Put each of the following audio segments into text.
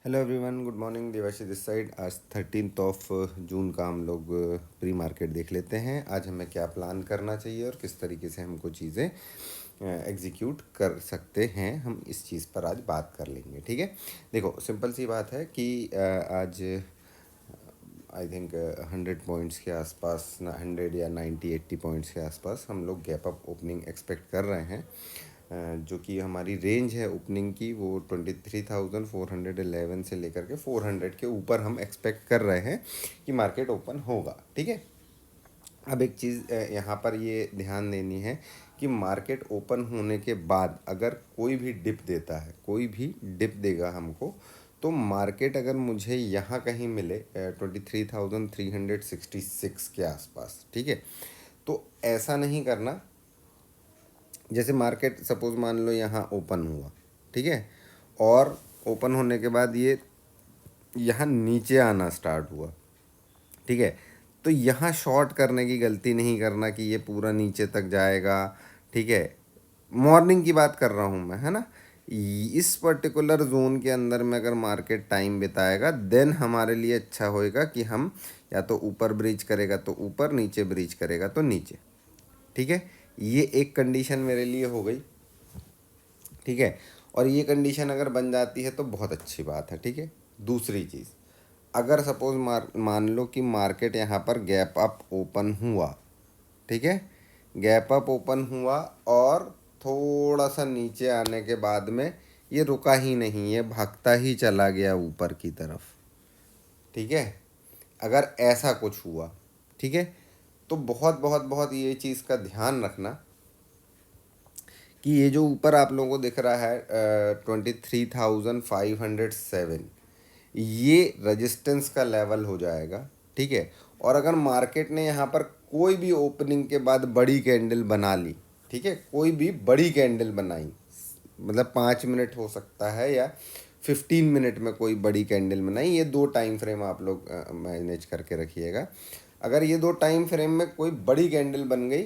Hello everyone, good morning. Devashi this side. आज 13 जून का हम लोग प्री मार्केट देख लेते हैं। आज हमें क्या प्लान करना चाहिए और किस तरीके से हमको चीज़ें एग्जीक्यूट कर सकते हैं, हम इस चीज़ पर आज बात कर लेंगे। ठीक है, देखो सिंपल सी बात है कि आज आई थिंक 100 पॉइंट्स के आसपास ना, 100 या 90-80 पॉइंट्स के आसपास हम लोग गैप अप ओपनिंग एक्सपेक्ट कर रहे हैं। जो कि हमारी रेंज है ओपनिंग की, वो 23,411 से लेकर के 400 के ऊपर हम एक्सपेक्ट कर रहे हैं कि मार्केट ओपन होगा। ठीक है, अब एक चीज़ यहाँ पर ये ध्यान देनी है कि मार्केट ओपन होने के बाद अगर कोई भी डिप देता है, कोई भी डिप देगा हमको, तो मार्केट अगर मुझे यहाँ कहीं मिले 23,366 के आसपास, ठीक है, तो ऐसा नहीं करना। जैसे मार्केट सपोज़ मान लो यहाँ ओपन हुआ, ठीक है, और ओपन होने के बाद ये यहाँ नीचे आना स्टार्ट हुआ, ठीक है, तो यहाँ शॉर्ट करने की गलती नहीं करना कि ये पूरा नीचे तक जाएगा। ठीक है, मॉर्निंग की बात कर रहा हूँ मैं, है ना। इस पर्टिकुलर जोन के अंदर में अगर मार्केट टाइम बिताएगा देन हमारे लिए अच्छा होएगा कि हम या तो ऊपर ब्रीच करेगा तो ऊपर, नीचे ब्रीच करेगा तो नीचे। ठीक है, ये एक कंडीशन मेरे लिए हो गई। ठीक है, और ये कंडीशन अगर बन जाती है तो बहुत अच्छी बात है। ठीक है, दूसरी चीज़, अगर सपोज मान लो कि मार्केट यहाँ पर गैप अप ओपन हुआ, ठीक है, गैप अप ओपन हुआ और थोड़ा सा नीचे आने के बाद में ये रुका ही नहीं, ये भागता ही चला गया ऊपर की तरफ। ठीक है, अगर ऐसा कुछ हुआ, ठीक है, तो बहुत बहुत बहुत ये चीज़ का ध्यान रखना कि ये जो ऊपर आप लोगों को दिख रहा है 23,507, ये रजिस्टेंस का लेवल हो जाएगा। ठीक है, और अगर मार्केट ने यहाँ पर कोई भी ओपनिंग के बाद बड़ी कैंडल बना ली, ठीक है, कोई भी बड़ी कैंडल बनाई, मतलब 5 मिनट हो सकता है या 15 मिनट में कोई बड़ी कैंडल बनाई, ये दो टाइम फ्रेम आप लोग मैनेज करके रखिएगा। अगर ये दो टाइम फ्रेम में कोई बड़ी कैंडल बन गई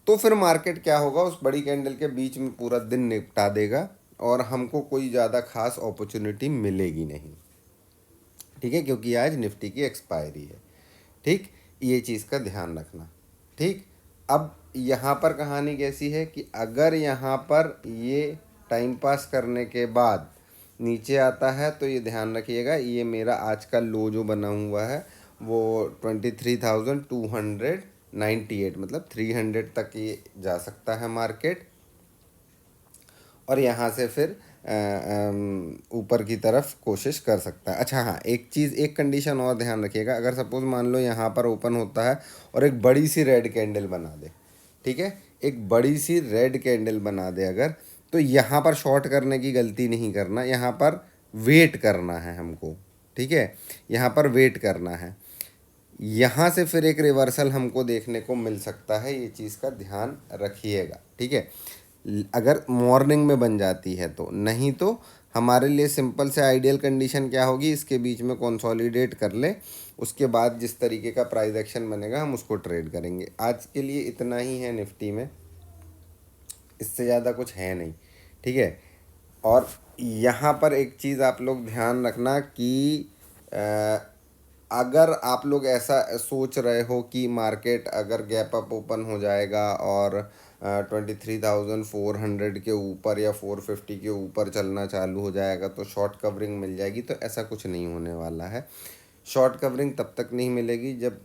तो फिर मार्केट क्या होगा, उस बड़ी कैंडल के बीच में पूरा दिन निपटा देगा और हमको कोई ज़्यादा खास अपॉर्चुनिटी मिलेगी नहीं। ठीक है, क्योंकि आज निफ्टी की एक्सपायरी है। ठीक, ये चीज़ का ध्यान रखना। ठीक, अब यहाँ पर कहानी कैसी है कि अगर यहाँ पर ये टाइम पास करने के बाद नीचे आता है तो ये ध्यान रखिएगा, ये मेरा आज का लो जो बना हुआ है वो 23,298, मतलब 300 तक ये जा सकता है मार्केट, और यहाँ से फिर ऊपर की तरफ कोशिश कर सकता है। अच्छा हाँ, एक चीज़, एक कंडीशन और ध्यान रखिएगा, अगर सपोज़ मान लो यहाँ पर ओपन होता है और एक बड़ी सी रेड कैंडल बना दे, ठीक है, एक बड़ी सी रेड कैंडल बना दे अगर, तो यहाँ पर शॉर्ट करने की गलती नहीं करना, यहाँ पर वेट करना है हमको। ठीक है, यहाँ पर वेट करना है, यहाँ से फिर एक रिवर्सल हमको देखने को मिल सकता है, ये चीज़ का ध्यान रखिएगा। ठीक है, अगर मॉर्निंग में बन जाती है तो, नहीं तो हमारे लिए सिंपल से आइडियल कंडीशन क्या होगी, इसके बीच में कंसोलिडेट कर ले, उसके बाद जिस तरीके का प्राइस एक्शन बनेगा हम उसको ट्रेड करेंगे। आज के लिए इतना ही है निफ्टी में, इससे ज़्यादा कुछ है नहीं। ठीक है, और यहाँ पर एक चीज़ आप लोग ध्यान रखना कि अगर आप लोग ऐसा सोच रहे हो कि मार्केट अगर गैप अप ओपन हो जाएगा और 23,400 के ऊपर या 450 के ऊपर चलना चालू हो जाएगा तो शॉर्ट कवरिंग मिल जाएगी, तो ऐसा कुछ नहीं होने वाला है। शॉर्ट कवरिंग तब तक नहीं मिलेगी जब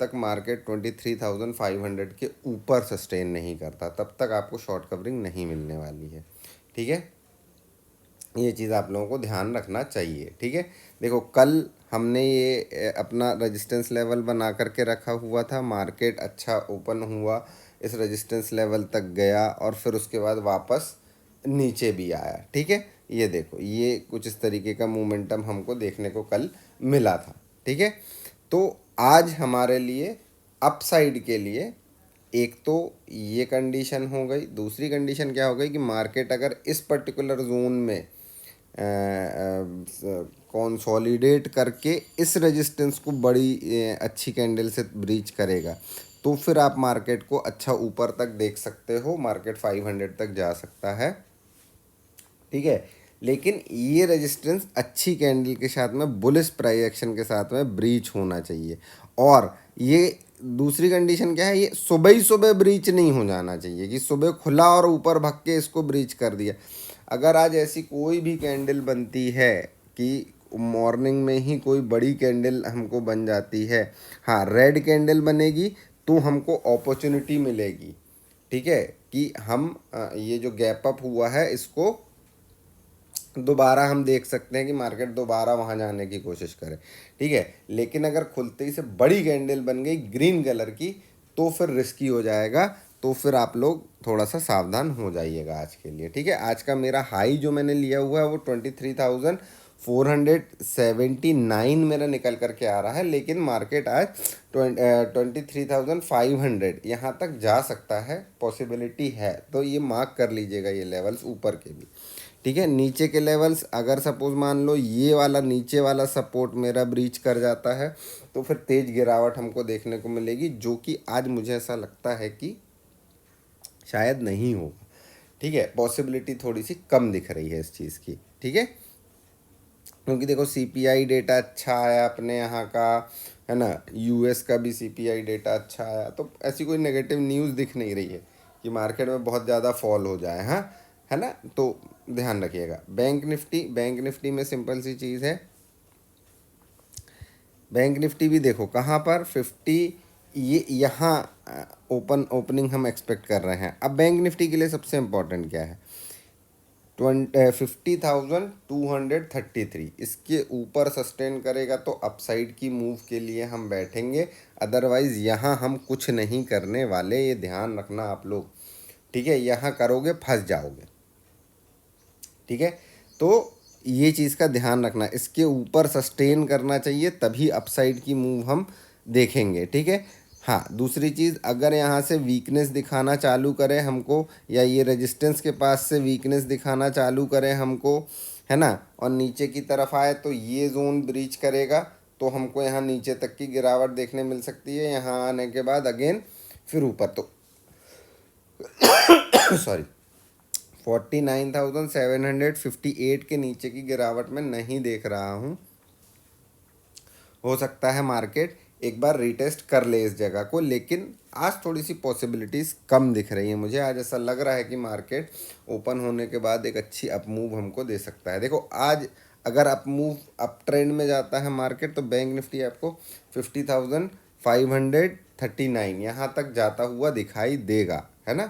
तक मार्केट 23,500 के ऊपर सस्टेन नहीं करता, तब तक आपको शॉर्ट कवरिंग नहीं मिलने वाली है। ठीक है, ये चीज़ आप लोगों को ध्यान रखना चाहिए। ठीक है, देखो कल हमने ये अपना रेजिस्टेंस लेवल बना करके रखा हुआ था, मार्केट अच्छा ओपन हुआ, इस रेजिस्टेंस लेवल तक गया और फिर उसके बाद वापस नीचे भी आया। ठीक है, ये देखो, ये कुछ इस तरीके का मोमेंटम हमको देखने को कल मिला था। ठीक है, तो आज हमारे लिए अपसाइड के लिए एक तो ये कंडीशन हो गई, दूसरी कंडीशन क्या हो गई कि मार्केट अगर इस पर्टिकुलर जोन में कंसोलिडेट करके इस रेजिस्टेंस को बड़ी अच्छी कैंडल से ब्रीच करेगा तो फिर आप मार्केट को अच्छा ऊपर तक देख सकते हो, मार्केट 500 तक जा सकता है। ठीक है, लेकिन ये रेजिस्टेंस अच्छी कैंडल के साथ में बुलिश प्राइस एक्शन के साथ में ब्रीच होना चाहिए। और ये दूसरी कंडीशन क्या है, ये सुबह ही सुबह ब्रीच नहीं हो जाना चाहिए कि सुबह खुला और ऊपर भग के इसको ब्रीच कर दिया। अगर आज ऐसी कोई भी कैंडल बनती है कि मॉर्निंग में ही कोई बड़ी कैंडल हमको बन जाती है, हाँ रेड कैंडल बनेगी तो हमको अपॉर्चुनिटी मिलेगी, ठीक है, कि हम ये जो गैप अप हुआ है इसको दोबारा हम देख सकते हैं कि मार्केट दोबारा वहाँ जाने की कोशिश करे, ठीक है। लेकिन अगर खुलते ही से बड़ी कैंडल बन गई ग्रीन कलर की तो फिर रिस्की हो जाएगा, तो फिर आप लोग थोड़ा सा सावधान हो जाइएगा आज के लिए, ठीक है। आज का मेरा हाई जो मैंने लिया हुआ है वो 23,479 मेरा निकल करके आ रहा है, लेकिन मार्केट आज 23,500 यहाँ तक जा सकता है, पॉसिबिलिटी है, तो ये मार्क कर लीजिएगा ये लेवल्स ऊपर के भी, ठीक है। नीचे के लेवल्स अगर सपोज मान लो ये वाला नीचे वाला सपोर्ट मेरा ब्रीच कर जाता है तो फिर तेज गिरावट हमको देखने को मिलेगी, जो कि आज मुझे ऐसा लगता है कि शायद नहीं होगा, ठीक है। पॉसिबिलिटी थोड़ी सी कम दिख रही है इस चीज़ की, ठीक है। क्योंकि देखो सीपीआई डेटा अच्छा आया अपने यहाँ का, है ना, यूएस का भी सीपीआई डेटा अच्छा आया, तो ऐसी कोई नेगेटिव न्यूज़ दिख नहीं रही है कि मार्केट में बहुत ज़्यादा फॉल हो जाए, हाँ, है ना। तो ध्यान रखिएगा। बैंक निफ्टी में सिंपल सी चीज़ है, बैंक निफ्टी भी देखो कहाँ पर 50, ये यहाँ ओपनिंग हम एक्सपेक्ट कर रहे हैं। अब बैंक निफ्टी के लिए सबसे इम्पोर्टेंट क्या है, 50,233, इसके ऊपर सस्टेन करेगा तो अपसाइड की मूव के लिए हम बैठेंगे, अदरवाइज़ यहाँ हम कुछ नहीं करने वाले, ये ध्यान रखना आप लोग, ठीक है। यहाँ करोगे फंस जाओगे, ठीक है। तो ये चीज़ का ध्यान रखना, इसके ऊपर सस्टेन करना चाहिए तभी अपसाइड की मूव हम देखेंगे, ठीक है। हाँ, दूसरी चीज़, अगर यहाँ से वीकनेस दिखाना चालू करे हमको, या ये रेजिस्टेंस के पास से वीकनेस दिखाना चालू करे हमको, है ना, और नीचे की तरफ आए तो ये जोन ब्रीच करेगा तो हमको यहाँ नीचे तक की गिरावट देखने मिल सकती है। यहाँ आने के बाद अगेन फिर ऊपर, तो सॉरी 49,758 के नीचे की गिरावट में नहीं देख रहा हूँ। हो सकता है मार्केट एक बार रीटेस्ट कर ले इस जगह को, लेकिन आज थोड़ी सी पॉसिबिलिटीज़ कम दिख रही है मुझे। आज ऐसा लग रहा है कि मार्केट ओपन होने के बाद एक अच्छी अप मूव हमको दे सकता है। देखो आज अगर अप मूव अप ट्रेंड में जाता है मार्केट तो बैंक निफ्टी आपको 50,539 यहाँ तक जाता हुआ दिखाई देगा, है ना।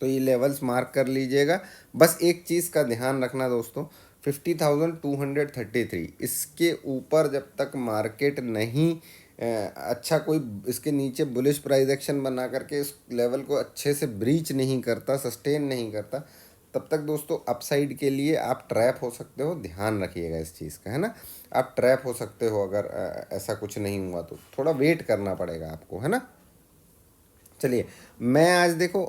तो ये लेवल्स मार्क कर लीजिएगा। बस एक चीज़ का ध्यान रखना दोस्तों, 50,233 इसके ऊपर जब तक मार्केट नहीं अच्छा कोई इसके नीचे बुलिश प्राइस एक्शन बना करके इस लेवल को अच्छे से ब्रीच नहीं करता, सस्टेन नहीं करता, तब तक दोस्तों अपसाइड के लिए आप ट्रैप हो सकते हो। ध्यान रखिएगा इस चीज़ का, है ना। आप ट्रैप हो सकते हो अगर ऐसा कुछ नहीं हुआ तो थोड़ा वेट करना पड़ेगा आपको, है ना। चलिए, मैं आज देखो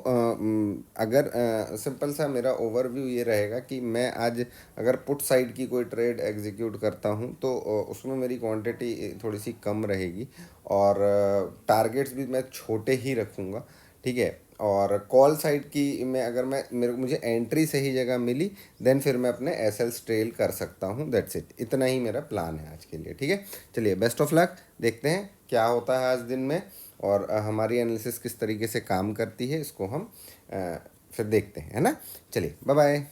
अगर सिंपल सा मेरा ओवरव्यू ये रहेगा कि मैं आज अगर पुट साइड की कोई ट्रेड एग्जीक्यूट करता हूँ तो उसमें मेरी क्वांटिटी थोड़ी सी कम रहेगी और टारगेट्स भी मैं छोटे ही रखूँगा, ठीक है। और कॉल साइड की में अगर मुझे एंट्री सही जगह मिली देन फिर मैं अपने एसएल्स ट्रेल कर सकता हूँ। दैट्स इट, इतना ही मेरा प्लान है आज के लिए, ठीक है। चलिए, बेस्ट ऑफ लक, देखते हैं क्या होता है आज दिन में और हमारी एनालिसिस किस तरीके से काम करती है, इसको हम फिर देखते हैं, है ना। चलिए, बाय बाय।